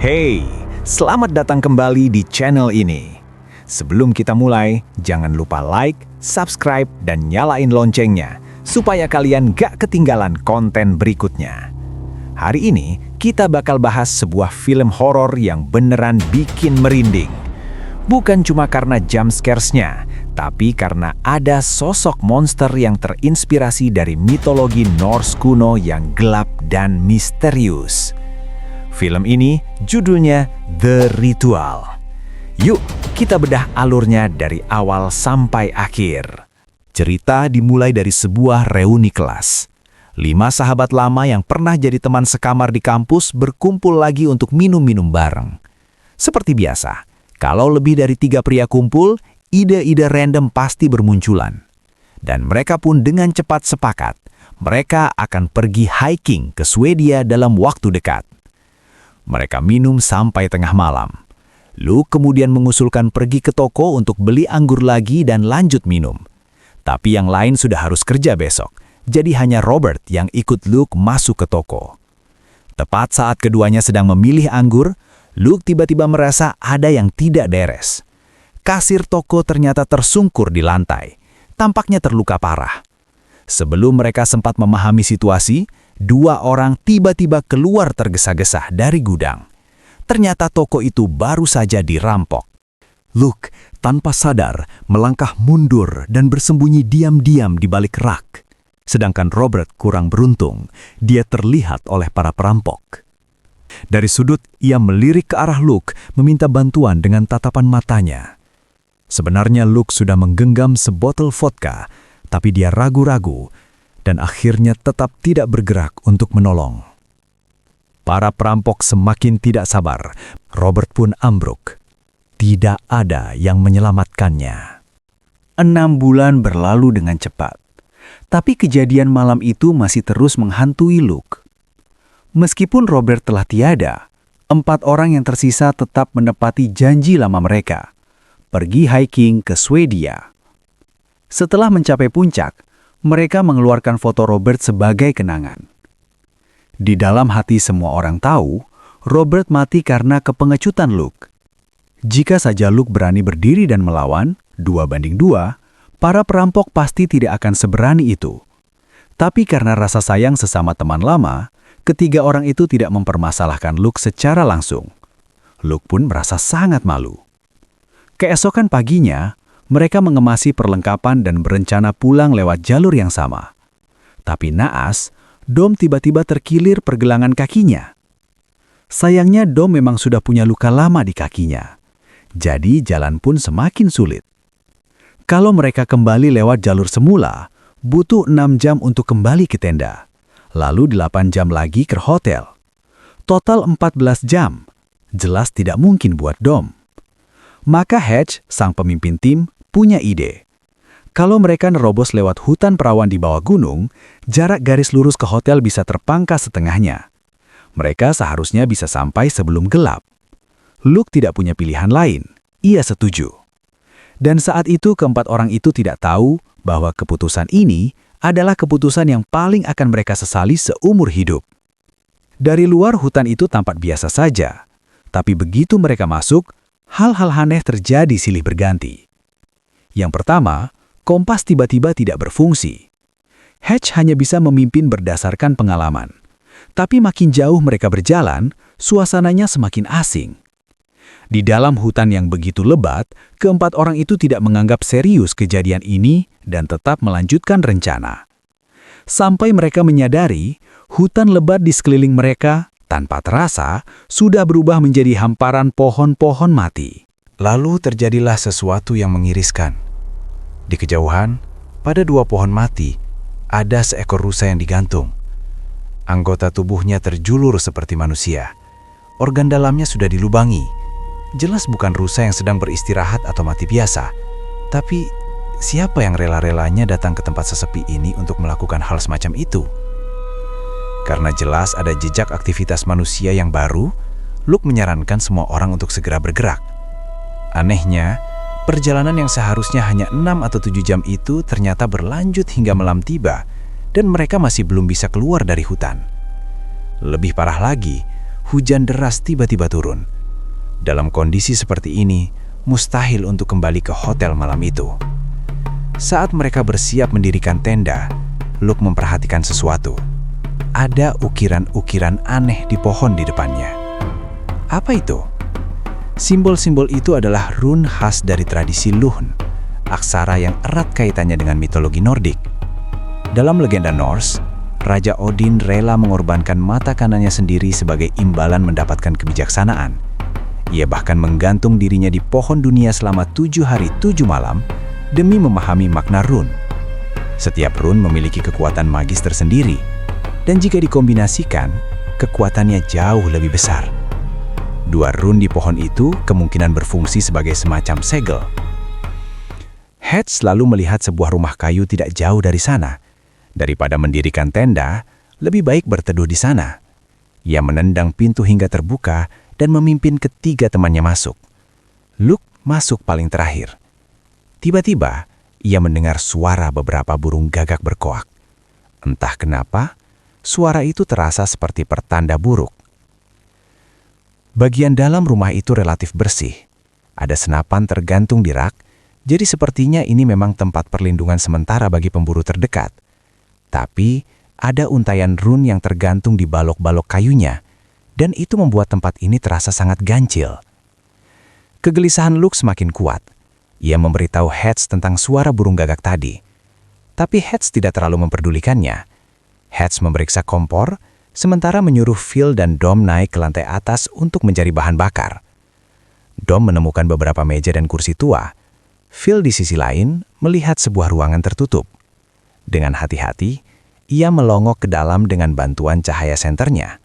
Hey, selamat datang kembali di channel ini. Sebelum kita mulai, jangan lupa like, subscribe, dan nyalain loncengnya supaya kalian gak ketinggalan konten berikutnya. Hari ini, kita bakal bahas sebuah film horor yang beneran bikin merinding. Bukan cuma karena jump scares-nya, tapi karena ada sosok monster yang terinspirasi dari mitologi Norse kuno yang gelap dan misterius. Film ini judulnya The Ritual. Yuk, kita bedah alurnya dari awal sampai akhir. Cerita dimulai dari sebuah reuni kelas. 5 sahabat lama yang pernah jadi teman sekamar di kampus berkumpul lagi untuk minum-minum bareng. Seperti biasa, kalau lebih dari 3 pria kumpul, ide-ide random pasti bermunculan. Dan mereka pun dengan cepat sepakat, mereka akan pergi hiking ke Swedia dalam waktu dekat. Mereka minum sampai tengah malam. Luke kemudian mengusulkan pergi ke toko untuk beli anggur lagi dan lanjut minum. Tapi yang lain sudah harus kerja besok, jadi hanya Robert yang ikut Luke masuk ke toko. Tepat saat keduanya sedang memilih anggur, Luke tiba-tiba merasa ada yang tidak beres. Kasir toko ternyata tersungkur di lantai, tampaknya terluka parah. Sebelum mereka sempat memahami situasi, 2 orang tiba-tiba keluar tergesa-gesa dari gudang. Ternyata toko itu baru saja dirampok. Luke, tanpa sadar, melangkah mundur dan bersembunyi diam-diam di balik rak. Sedangkan Robert kurang beruntung, dia terlihat oleh para perampok. Dari sudut, ia melirik ke arah Luke, meminta bantuan dengan tatapan matanya. Sebenarnya Luke sudah menggenggam sebotol vodka, tapi dia ragu-ragu, dan akhirnya tetap tidak bergerak untuk menolong. Para perampok semakin tidak sabar, Robert pun ambruk. Tidak ada yang menyelamatkannya. 6 bulan berlalu dengan cepat, tapi kejadian malam itu masih terus menghantui Luke. Meskipun Robert telah tiada, 4 orang yang tersisa tetap menepati janji lama mereka, pergi hiking ke Swedia. Setelah mencapai puncak, mereka mengeluarkan foto Robert sebagai kenangan. Di dalam hati semua orang tahu, Robert mati karena kepengecutan Luke. Jika saja Luke berani berdiri dan melawan, 2-2, para perampok pasti tidak akan seberani itu. Tapi karena rasa sayang sesama teman lama, ketiga orang itu tidak mempermasalahkan Luke secara langsung. Luke pun merasa sangat malu. Keesokan paginya, mereka mengemasi perlengkapan dan berencana pulang lewat jalur yang sama. Tapi naas, Dom tiba-tiba terkilir pergelangan kakinya. Sayangnya Dom memang sudah punya luka lama di kakinya. Jadi jalan pun semakin sulit. Kalau mereka kembali lewat jalur semula, butuh 6 jam untuk kembali ke tenda. Lalu 8 jam lagi ke hotel. Total 14 jam. Jelas tidak mungkin buat Dom. Maka Hatch, sang pemimpin tim, punya ide. Kalau mereka nerobos lewat hutan perawan di bawah gunung, jarak garis lurus ke hotel bisa terpangkas setengahnya. Mereka seharusnya bisa sampai sebelum gelap. Luke tidak punya pilihan lain. Ia setuju. Dan saat itu keempat orang itu tidak tahu bahwa keputusan ini adalah keputusan yang paling akan mereka sesali seumur hidup. Dari luar hutan itu tampak biasa saja. Tapi begitu mereka masuk, hal-hal aneh terjadi silih berganti. Yang pertama, kompas tiba-tiba tidak berfungsi. Hatch hanya bisa memimpin berdasarkan pengalaman. Tapi makin jauh mereka berjalan, suasananya semakin asing. Di dalam hutan yang begitu lebat, keempat orang itu tidak menganggap serius kejadian ini dan tetap melanjutkan rencana. Sampai mereka menyadari, hutan lebat di sekeliling mereka, tanpa terasa, sudah berubah menjadi hamparan pohon-pohon mati. Lalu terjadilah sesuatu yang mengiriskan. Di kejauhan, pada 2 pohon mati, ada seekor rusa yang digantung. Anggota tubuhnya terjulur seperti manusia. Organ dalamnya sudah dilubangi. Jelas bukan rusa yang sedang beristirahat atau mati biasa. Tapi, siapa yang rela-relanya datang ke tempat sesepi ini untuk melakukan hal semacam itu? Karena jelas ada jejak aktivitas manusia yang baru, Luke menyarankan semua orang untuk segera bergerak. Anehnya, perjalanan yang seharusnya hanya 6 atau 7 jam itu ternyata berlanjut hingga malam tiba, dan mereka masih belum bisa keluar dari hutan. Lebih parah lagi, hujan deras tiba-tiba turun. Dalam kondisi seperti ini, mustahil untuk kembali ke hotel malam itu. Saat mereka bersiap mendirikan tenda, Luke memperhatikan sesuatu. Ada ukiran-ukiran aneh di pohon di depannya. Apa itu? Simbol-simbol itu adalah rune khas dari tradisi Luhn, aksara yang erat kaitannya dengan mitologi Nordik. Dalam legenda Norse, Raja Odin rela mengorbankan mata kanannya sendiri sebagai imbalan mendapatkan kebijaksanaan. Ia bahkan menggantung dirinya di pohon dunia selama 7 hari 7 malam demi memahami makna rune. Setiap rune memiliki kekuatan magis tersendiri, dan jika dikombinasikan, kekuatannya jauh lebih besar. 2 rune di pohon itu kemungkinan berfungsi sebagai semacam segel. Hedge lalu melihat sebuah rumah kayu tidak jauh dari sana. Daripada mendirikan tenda, lebih baik berteduh di sana. Ia menendang pintu hingga terbuka dan memimpin ketiga temannya masuk. Luke masuk paling terakhir. Tiba-tiba, ia mendengar suara beberapa burung gagak berkoak. Entah kenapa, suara itu terasa seperti pertanda buruk. Bagian dalam rumah itu relatif bersih. Ada senapan tergantung di rak, jadi sepertinya ini memang tempat perlindungan sementara bagi pemburu terdekat. Tapi, ada untayan rune yang tergantung di balok-balok kayunya, dan itu membuat tempat ini terasa sangat ganjil. Kegelisahan Luke semakin kuat. Ia memberitahu Hedge tentang suara burung gagak tadi. Tapi Hedge tidak terlalu memperdulikannya. Hedge memeriksa kompor, sementara menyuruh Phil dan Dom naik ke lantai atas untuk mencari bahan bakar. Dom menemukan beberapa meja dan kursi tua. Phil di sisi lain melihat sebuah ruangan tertutup. Dengan hati-hati, ia melongok ke dalam dengan bantuan cahaya senternya.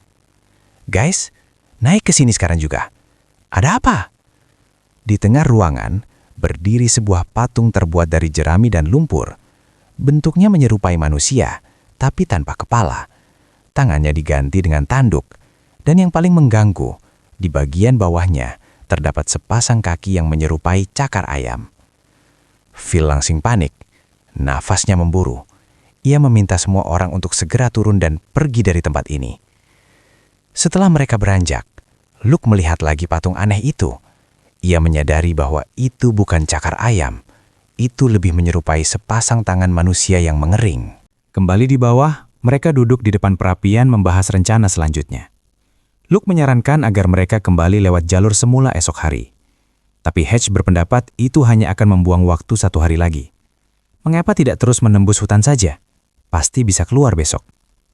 "Guys, naik ke sini sekarang juga. Ada apa?" Di tengah ruangan, berdiri sebuah patung terbuat dari jerami dan lumpur. Bentuknya menyerupai manusia, tapi tanpa kepala. Tangannya diganti dengan tanduk, dan yang paling mengganggu, di bagian bawahnya terdapat sepasang kaki yang menyerupai cakar ayam. Phil langsung panik. Nafasnya memburu. Ia meminta semua orang untuk segera turun dan pergi dari tempat ini. Setelah mereka beranjak, Luke melihat lagi patung aneh itu. Ia menyadari bahwa itu bukan cakar ayam. Itu lebih menyerupai sepasang tangan manusia yang mengering. Kembali di bawah, mereka duduk di depan perapian membahas rencana selanjutnya. Luke menyarankan agar mereka kembali lewat jalur semula esok hari. Tapi Hedge berpendapat itu hanya akan membuang waktu 1 hari lagi. Mengapa tidak terus menembus hutan saja? Pasti bisa keluar besok.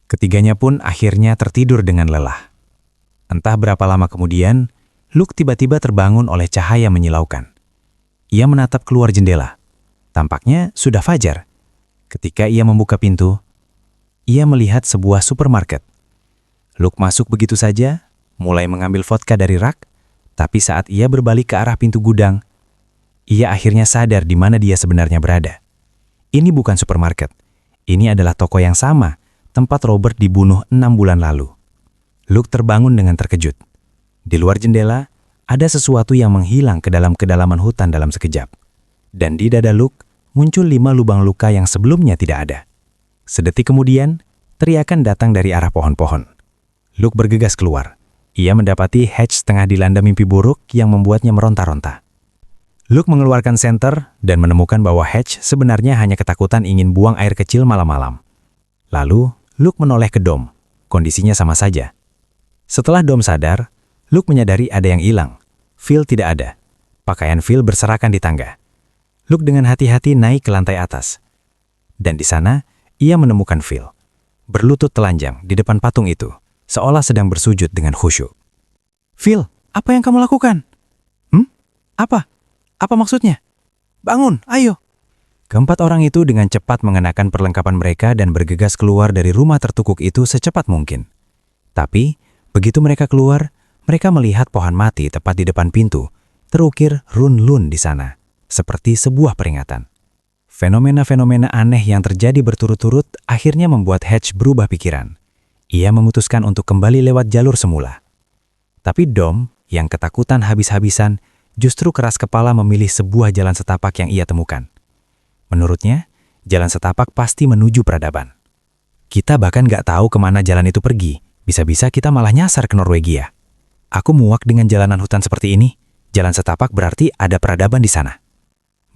Ketiganya pun akhirnya tertidur dengan lelah. Entah berapa lama kemudian, Luke tiba-tiba terbangun oleh cahaya menyilaukan. Ia menatap keluar jendela. Tampaknya sudah fajar. Ketika ia membuka pintu, ia melihat sebuah supermarket. Luke masuk begitu saja, mulai mengambil vodka dari rak, tapi saat ia berbalik ke arah pintu gudang, ia akhirnya sadar di mana dia sebenarnya berada. Ini bukan supermarket. Ini adalah toko yang sama, tempat Robert dibunuh 6 bulan lalu. Luke terbangun dengan terkejut. Di luar jendela, ada sesuatu yang menghilang ke dalam kedalaman hutan dalam sekejap. Dan di dada Luke, muncul 5 lubang luka yang sebelumnya tidak ada. Sedetik kemudian, teriakan datang dari arah pohon-pohon. Luke bergegas keluar. Ia mendapati Hedge tengah dilanda mimpi buruk yang membuatnya meronta-ronta. Luke mengeluarkan senter dan menemukan bahwa Hedge sebenarnya hanya ketakutan ingin buang air kecil malam-malam. Lalu, Luke menoleh ke Dom. Kondisinya sama saja. Setelah Dom sadar, Luke menyadari ada yang hilang. Phil tidak ada. Pakaian Phil berserakan di tangga. Luke dengan hati-hati naik ke lantai atas. Dan di sana, ia menemukan Phil. Berlutut telanjang di depan patung itu, seolah sedang bersujud dengan khusyuk. "Phil, apa yang kamu lakukan?" Apa? Apa maksudnya? Bangun, ayo!" Keempat orang itu dengan cepat mengenakan perlengkapan mereka dan bergegas keluar dari rumah tertukuk itu secepat mungkin. Tapi, begitu mereka keluar, mereka melihat pohon mati tepat di depan pintu, terukir rune Lun di sana, seperti sebuah peringatan. Fenomena-fenomena aneh yang terjadi berturut-turut akhirnya membuat Hedge berubah pikiran. Ia memutuskan untuk kembali lewat jalur semula. Tapi Dom, yang ketakutan habis-habisan, justru keras kepala memilih sebuah jalan setapak yang ia temukan. Menurutnya, jalan setapak pasti menuju peradaban. Kita bahkan nggak tahu kemana jalan itu pergi. Bisa-bisa kita malah nyasar ke Norwegia. Aku muak dengan jalanan hutan seperti ini. Jalan setapak berarti ada peradaban di sana.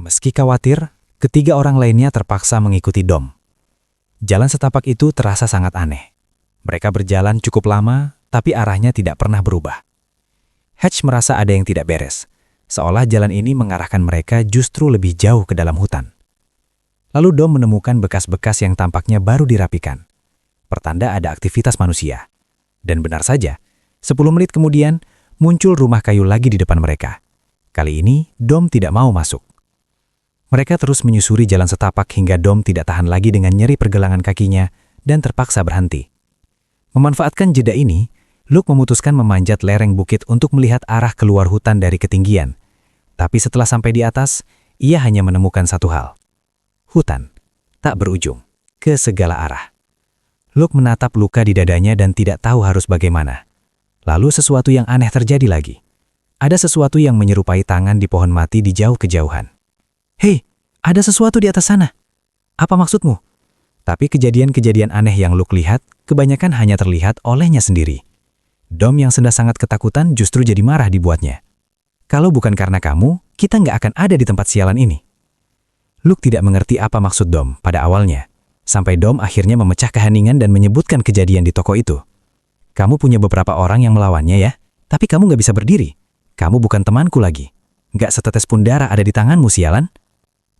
Meski khawatir, ketiga orang lainnya terpaksa mengikuti Dom. Jalan setapak itu terasa sangat aneh. Mereka berjalan cukup lama, tapi arahnya tidak pernah berubah. Hatch merasa ada yang tidak beres, seolah jalan ini mengarahkan mereka justru lebih jauh ke dalam hutan. Lalu Dom menemukan bekas-bekas yang tampaknya baru dirapikan. Pertanda ada aktivitas manusia. Dan benar saja, 10 menit kemudian muncul rumah kayu lagi di depan mereka. Kali ini Dom tidak mau masuk. Mereka terus menyusuri jalan setapak hingga Dom tidak tahan lagi dengan nyeri pergelangan kakinya dan terpaksa berhenti. Memanfaatkan jeda ini, Luke memutuskan memanjat lereng bukit untuk melihat arah keluar hutan dari ketinggian. Tapi setelah sampai di atas, ia hanya menemukan satu hal. Hutan, tak berujung, ke segala arah. Luke menatap luka di dadanya dan tidak tahu harus bagaimana. Lalu sesuatu yang aneh terjadi lagi. Ada sesuatu yang menyerupai tangan di pohon mati di jauh kejauhan. "Hei, ada sesuatu di atas sana. Apa maksudmu?" Tapi kejadian-kejadian aneh yang Luke lihat, kebanyakan hanya terlihat olehnya sendiri. Dom yang sudah sangat ketakutan justru jadi marah dibuatnya. "Kalau bukan karena kamu, kita nggak akan ada di tempat sialan ini." Luke tidak mengerti apa maksud Dom pada awalnya, sampai Dom akhirnya memecah keheningan dan menyebutkan kejadian di toko itu. "Kamu punya beberapa orang yang melawannya ya, tapi kamu nggak bisa berdiri. Kamu bukan temanku lagi. Nggak setetes pun darah ada di tanganmu, sialan."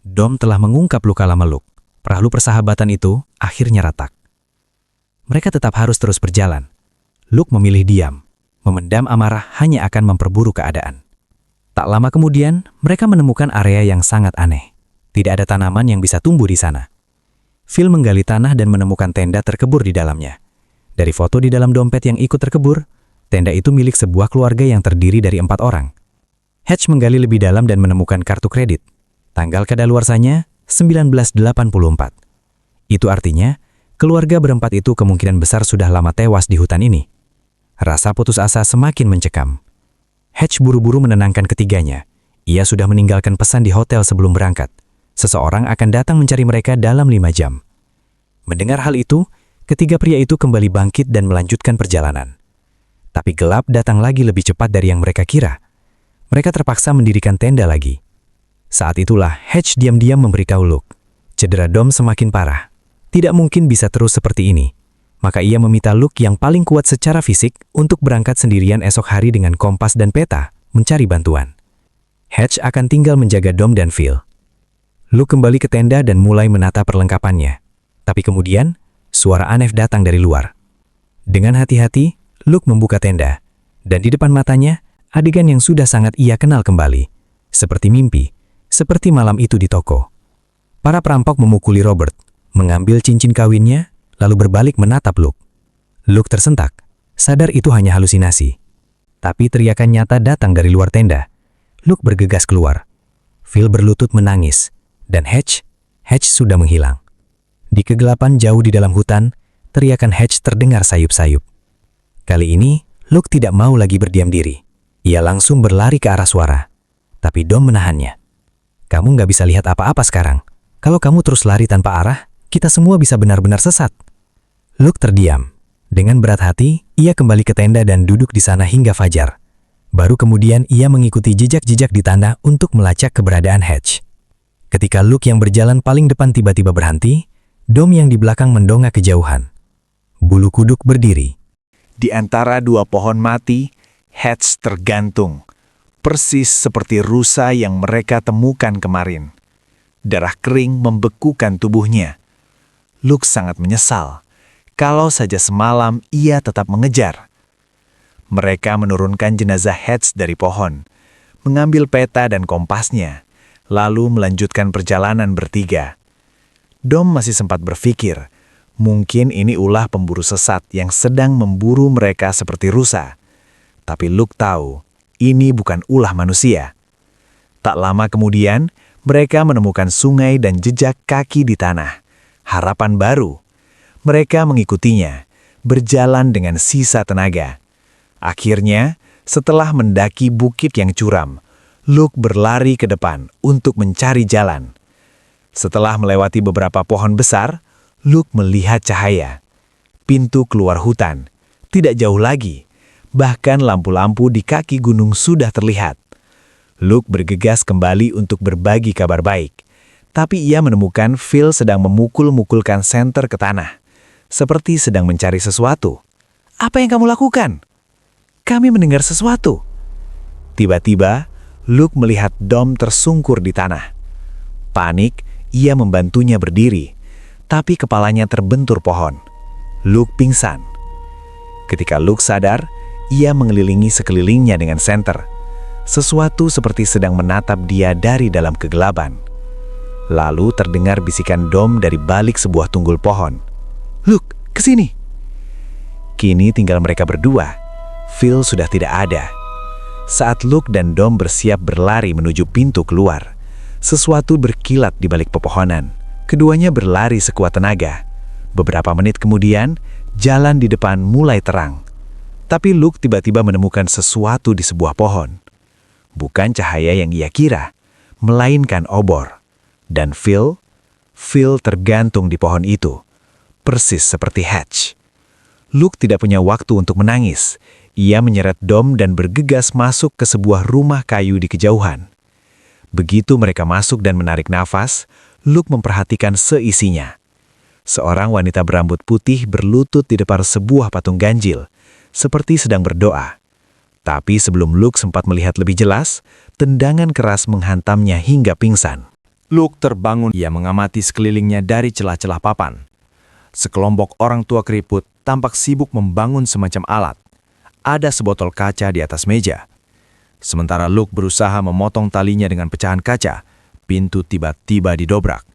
Dom telah mengungkap luka lama Luke. Perahu persahabatan itu akhirnya retak. Mereka tetap harus terus berjalan. Luke memilih diam. Memendam amarah hanya akan memperburuk keadaan. Tak lama kemudian, mereka menemukan area yang sangat aneh. Tidak ada tanaman yang bisa tumbuh di sana. Phil menggali tanah dan menemukan tenda terkebur di dalamnya. Dari foto di dalam dompet yang ikut terkebur, tenda itu milik sebuah keluarga yang terdiri dari 4 orang. Hatch menggali lebih dalam dan menemukan kartu kredit. Tanggal kadaluarsanya 1984. Itu artinya, keluarga berempat itu kemungkinan besar sudah lama tewas di hutan ini. Rasa putus asa semakin mencekam. Hatch buru-buru menenangkan ketiganya. Ia sudah meninggalkan pesan di hotel sebelum berangkat. Seseorang akan datang mencari mereka dalam 5 jam. Mendengar hal itu, ketiga pria itu kembali bangkit dan melanjutkan perjalanan. Tapi gelap datang lagi lebih cepat dari yang mereka kira. Mereka terpaksa mendirikan tenda lagi. Saat itulah Hatch diam-diam memberitahu Luke. Cedera Dom semakin parah. Tidak mungkin bisa terus seperti ini. Maka ia meminta Luke yang paling kuat secara fisik untuk berangkat sendirian esok hari dengan kompas dan peta, mencari bantuan. Hatch akan tinggal menjaga Dom dan Phil. Luke kembali ke tenda dan mulai menata perlengkapannya. Tapi kemudian, suara aneh datang dari luar. Dengan hati-hati, Luke membuka tenda. Dan di depan matanya, adegan yang sudah sangat ia kenal kembali. Seperti mimpi, seperti malam itu di toko. Para perampok memukuli Robert, mengambil cincin kawinnya, lalu berbalik menatap Luke. Luke tersentak, sadar itu hanya halusinasi. Tapi teriakan nyata datang dari luar tenda. Luke bergegas keluar. Phil berlutut menangis, dan Hatch sudah menghilang. Di kegelapan jauh di dalam hutan, teriakan Hatch terdengar sayup-sayup. Kali ini, Luke tidak mau lagi berdiam diri. Ia langsung berlari ke arah suara. Tapi Dom menahannya. "Kamu nggak bisa lihat apa-apa sekarang. Kalau kamu terus lari tanpa arah, kita semua bisa benar-benar sesat." Luke terdiam. Dengan berat hati, ia kembali ke tenda dan duduk di sana hingga fajar. Baru kemudian ia mengikuti jejak-jejak di tanah untuk melacak keberadaan Hatch. Ketika Luke yang berjalan paling depan tiba-tiba berhenti, Dom yang di belakang mendongak kejauhan. Bulu kuduk berdiri. Di antara 2 pohon mati, Hatch tergantung. Persis seperti rusa yang mereka temukan kemarin. Darah kering membekukan tubuhnya. Luke sangat menyesal. Kalau saja semalam ia tetap mengejar. Mereka menurunkan jenazah Hatch dari pohon, mengambil peta dan kompasnya, lalu melanjutkan perjalanan bertiga. Dom masih sempat berpikir, mungkin ini ulah pemburu sesat yang sedang memburu mereka seperti rusa. Tapi Luke tahu, ini bukan ulah manusia. Tak lama kemudian, mereka menemukan sungai dan jejak kaki di tanah. Harapan baru. Mereka mengikutinya, berjalan dengan sisa tenaga. Akhirnya, setelah mendaki bukit yang curam, Luke berlari ke depan untuk mencari jalan. Setelah melewati beberapa pohon besar, Luke melihat cahaya. Pintu keluar hutan. Tidak jauh lagi. Bahkan lampu-lampu di kaki gunung sudah terlihat. Luke bergegas kembali untuk berbagi kabar baik. Tapi ia menemukan Phil sedang memukul-mukulkan senter ke tanah. Seperti sedang mencari sesuatu. "Apa yang kamu lakukan?" "Kami mendengar sesuatu." Tiba-tiba, Luke melihat Dom tersungkur di tanah. Panik, ia membantunya berdiri. Tapi kepalanya terbentur pohon. Luke pingsan. Ketika Luke sadar, ia mengelilingi sekelilingnya dengan senter. Sesuatu seperti sedang menatap dia dari dalam kegelapan. Lalu terdengar bisikan Dom dari balik sebuah tunggul pohon. "Luke, kesini!" Kini tinggal mereka berdua. Phil sudah tidak ada. Saat Luke dan Dom bersiap berlari menuju pintu keluar, sesuatu berkilat di balik pepohonan. Keduanya berlari sekuat tenaga. Beberapa menit kemudian, jalan di depan mulai terang. Tapi Luke tiba-tiba menemukan sesuatu di sebuah pohon. Bukan cahaya yang ia kira, melainkan obor. Dan Phil tergantung di pohon itu. Persis seperti Hatch. Luke tidak punya waktu untuk menangis. Ia menyeret Dom dan bergegas masuk ke sebuah rumah kayu di kejauhan. Begitu mereka masuk dan menarik nafas, Luke memperhatikan seisinya. Seorang wanita berambut putih berlutut di depan sebuah patung ganjil, seperti sedang berdoa. Tapi sebelum Luke sempat melihat lebih jelas, tendangan keras menghantamnya hingga pingsan. Luke terbangun, ia mengamati sekelilingnya dari celah-celah papan. Sekelompok orang tua keriput tampak sibuk membangun semacam alat. Ada sebotol kaca di atas meja. Sementara Luke berusaha memotong talinya dengan pecahan kaca, pintu tiba-tiba didobrak.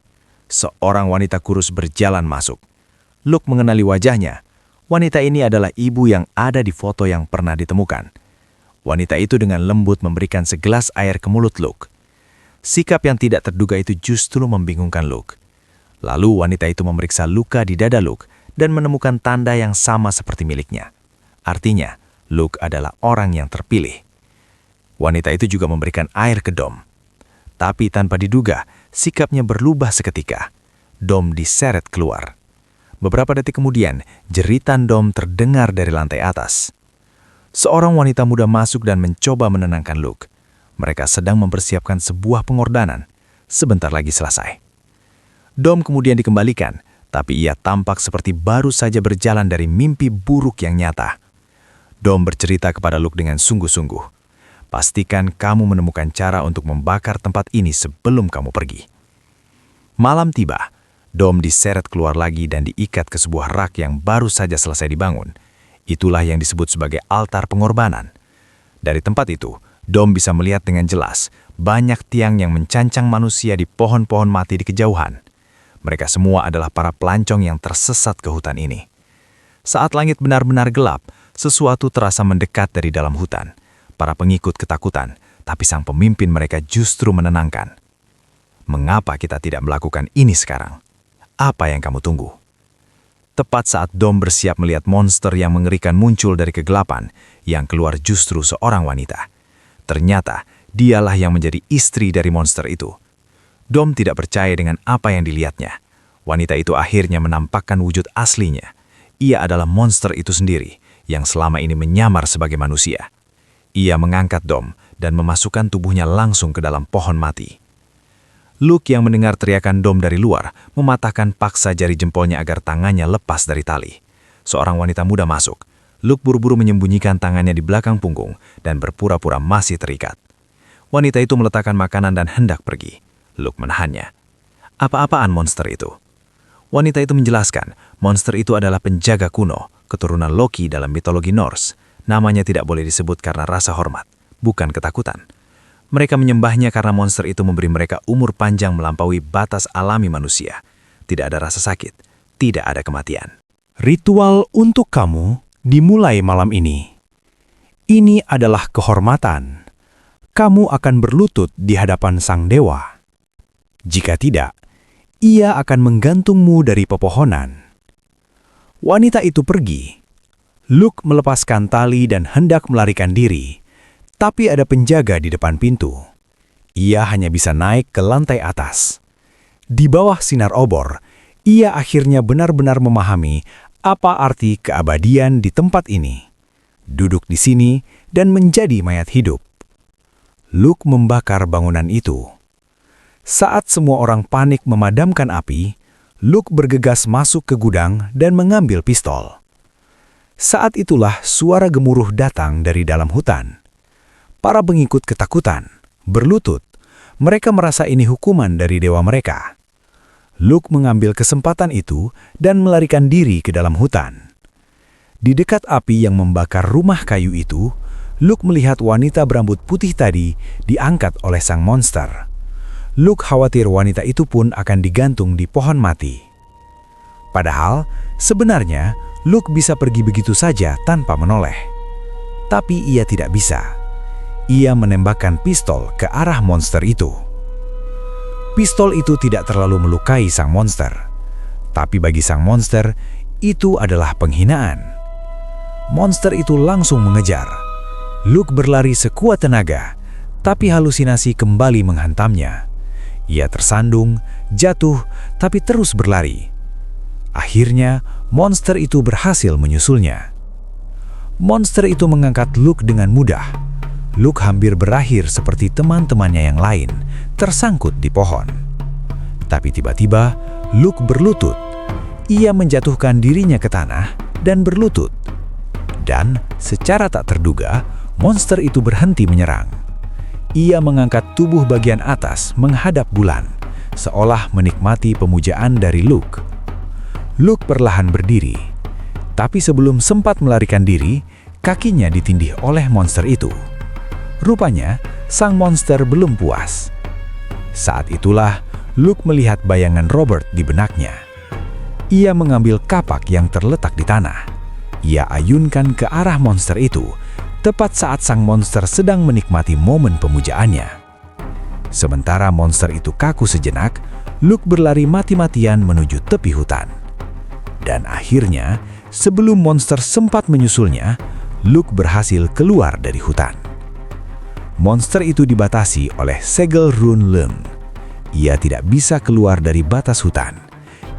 Seorang wanita kurus berjalan masuk. Luke mengenali wajahnya. Wanita ini adalah ibu yang ada di foto yang pernah ditemukan. Wanita itu dengan lembut memberikan segelas air ke mulut Luke. Sikap yang tidak terduga itu justru membingungkan Luke. Lalu wanita itu memeriksa luka di dada Luke dan menemukan tanda yang sama seperti miliknya. Artinya, Luke adalah orang yang terpilih. Wanita itu juga memberikan air ke Dom. Tapi tanpa diduga, sikapnya berubah seketika. Dom diseret keluar. Beberapa detik kemudian, jeritan Dom terdengar dari lantai atas. Seorang wanita muda masuk dan mencoba menenangkan Luke. Mereka sedang mempersiapkan sebuah pengorbanan. Sebentar lagi selesai. Dom kemudian dikembalikan, tapi ia tampak seperti baru saja berjalan dari mimpi buruk yang nyata. Dom bercerita kepada Luke dengan sungguh-sungguh. "Pastikan kamu menemukan cara untuk membakar tempat ini sebelum kamu pergi." Malam tiba, Dom diseret keluar lagi dan diikat ke sebuah rak yang baru saja selesai dibangun. Itulah yang disebut sebagai altar pengorbanan. Dari tempat itu, Dom bisa melihat dengan jelas banyak tiang yang mencancang manusia di pohon-pohon mati di kejauhan. Mereka semua adalah para pelancong yang tersesat ke hutan ini. Saat langit benar-benar gelap, sesuatu terasa mendekat dari dalam hutan. Para pengikut ketakutan, tapi sang pemimpin mereka justru menenangkan. "Mengapa kita tidak melakukan ini sekarang? Apa yang kamu tunggu?" Tepat saat Dom bersiap melihat monster yang mengerikan muncul dari kegelapan, yang keluar justru seorang wanita. Ternyata, dialah yang menjadi istri dari monster itu. Dom tidak percaya dengan apa yang dilihatnya. Wanita itu akhirnya menampakkan wujud aslinya. Ia adalah monster itu sendiri, yang selama ini menyamar sebagai manusia. Ia mengangkat Dom dan memasukkan tubuhnya langsung ke dalam pohon mati. Luke yang mendengar teriakan Dom dari luar, mematahkan paksa jari jempolnya agar tangannya lepas dari tali. Seorang wanita muda masuk. Luke buru-buru menyembunyikan tangannya di belakang punggung dan berpura-pura masih terikat. Wanita itu meletakkan makanan dan hendak pergi. Luke menahannya. "Apa-apaan monster itu?" Wanita itu menjelaskan, monster itu adalah penjaga kuno, keturunan Loki dalam mitologi Norse. Namanya tidak boleh disebut karena rasa hormat, bukan ketakutan. Mereka menyembahnya karena monster itu memberi mereka umur panjang melampaui batas alami manusia. Tidak ada rasa sakit, tidak ada kematian. Ritual untuk kamu dimulai malam ini. Ini adalah kehormatan. Kamu akan berlutut di hadapan sang dewa. Jika tidak, ia akan menggantungmu dari pepohonan. Wanita itu pergi. Luke melepaskan tali dan hendak melarikan diri, tapi ada penjaga di depan pintu. Ia hanya bisa naik ke lantai atas. Di bawah sinar obor, ia akhirnya benar-benar memahami apa arti keabadian di tempat ini. duduk di sini, dan menjadi mayat hidup. Luke membakar bangunan itu. Saat semua orang panik memadamkan api, Luke bergegas masuk ke gudang dan mengambil pistol. Saat itulah suara gemuruh datang dari dalam hutan. Para pengikut ketakutan, berlutut. Mereka merasa ini hukuman dari dewa mereka. Luke mengambil kesempatan itu dan melarikan diri ke dalam hutan. Di dekat api yang membakar rumah kayu itu, Luke melihat wanita berambut putih tadi diangkat oleh sang monster. Luke khawatir wanita itu pun akan digantung di pohon mati. Padahal, sebenarnya Luke bisa pergi begitu saja tanpa menoleh. Tapi ia tidak bisa. Ia menembakkan pistol ke arah monster itu. Pistol itu tidak terlalu melukai sang monster. Tapi bagi sang monster, itu adalah penghinaan. Monster itu langsung mengejar. Luke berlari sekuat tenaga, tapi halusinasi kembali menghantamnya. Ia tersandung, jatuh, tapi terus berlari. Akhirnya, monster itu berhasil menyusulnya. Monster itu mengangkat Luke dengan mudah. Luke hampir berakhir seperti teman-temannya yang lain, tersangkut di pohon. Tapi tiba-tiba, Luke berlutut. Ia menjatuhkan dirinya ke tanah dan berlutut. Dan secara tak terduga, monster itu berhenti menyerang. Ia mengangkat tubuh bagian atas menghadap bulan, seolah menikmati pemujaan dari Luke. Luke perlahan berdiri. Tapi sebelum sempat melarikan diri, kakinya ditindih oleh monster itu. Rupanya, sang monster belum puas. Saat itulah, Luke melihat bayangan Robert di benaknya. Ia mengambil kapak yang terletak di tanah. Ia ayunkan ke arah monster itu, tepat saat sang monster sedang menikmati momen pemujaannya. Sementara monster itu kaku sejenak, Luke berlari mati-matian menuju tepi hutan. Dan akhirnya, sebelum monster sempat menyusulnya, Luke berhasil keluar dari hutan. Monster itu dibatasi oleh segel Rune Lung. Ia tidak bisa keluar dari batas hutan.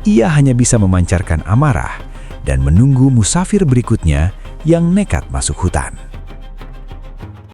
Ia hanya bisa memancarkan amarah dan menunggu musafir berikutnya yang nekat masuk hutan.